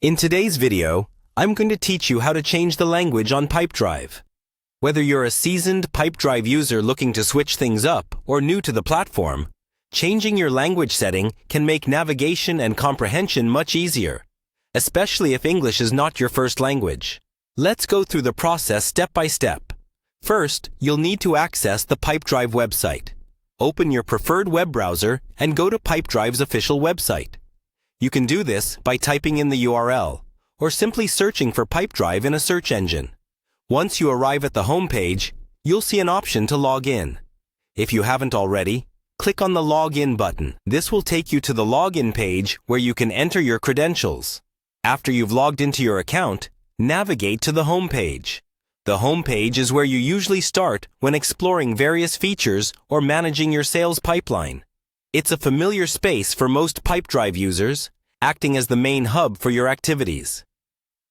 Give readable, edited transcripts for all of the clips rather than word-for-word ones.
In today's video, I'm going to teach you how to change the language on Pipedrive. Whether you're a seasoned Pipedrive user looking to switch things up or new to the platform, changing your language setting can make navigation and comprehension much easier, especially if English is not your first language. Let's go through the process step by step. First, you'll need to access the Pipedrive website. Open your preferred web browser and go to Pipedrive's official website. You can do this by typing in the URL or simply searching for Pipedrive in a search engine. Once you arrive at the home page, you'll see an option to log in. If you haven't already, click on the Login button. This will take you to the login page where you can enter your credentials. After you've logged into your account, navigate to the home page. The home page is where you usually start when exploring various features or managing your sales pipeline. It's a familiar space for most Pipedrive users, acting as the main hub for your activities.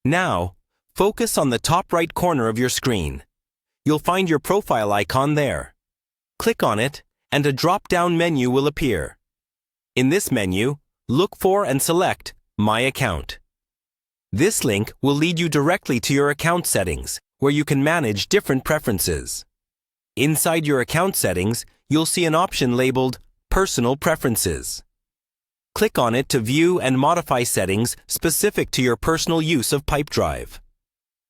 Now, focus on the top right corner of your screen. You'll find your profile icon there. Click on it, and a drop-down menu will appear. In this menu, look for and select My Account. This link will lead you directly to your account settings, where you can manage different preferences. Inside your account settings, you'll see an option labeled Personal Preferences. Click on it to view and modify settings specific to your personal use of Pipedrive.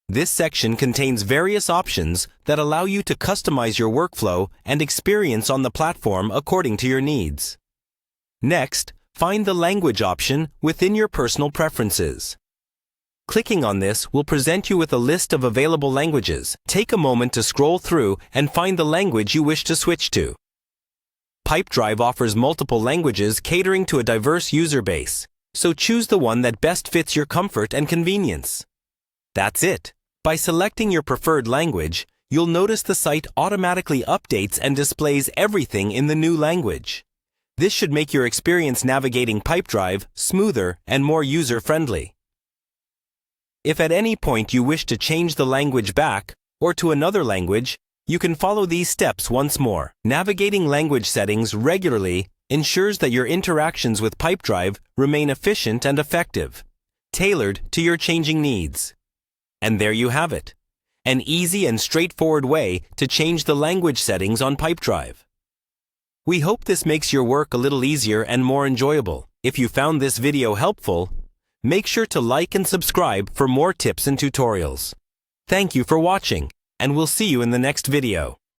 This section contains various options that allow you to customize your workflow and experience on the platform according to your needs. Next, find the language option within your personal preferences. Clicking on this will present you with a list of available languages. Take a moment to scroll through and find the language you wish to switch to. Pipedrive offers multiple languages catering to a diverse user base, so choose the one that best fits your comfort and convenience. That's it. By selecting your preferred language, you'll notice the site automatically updates and displays everything in the new language. This should make your experience navigating Pipedrive smoother and more user-friendly. If at any point you wish to change the language back or to another language, you can follow these steps once more. Navigating language settings regularly ensures that your interactions with Pipedrive remain efficient and effective, tailored to your changing needs. And there you have it, an easy and straightforward way to change the language settings on Pipedrive. We hope this makes your work a little easier and more enjoyable. If you found this video helpful, make sure to like and subscribe for more tips and tutorials. Thank you for watching, and we'll see you in the next video.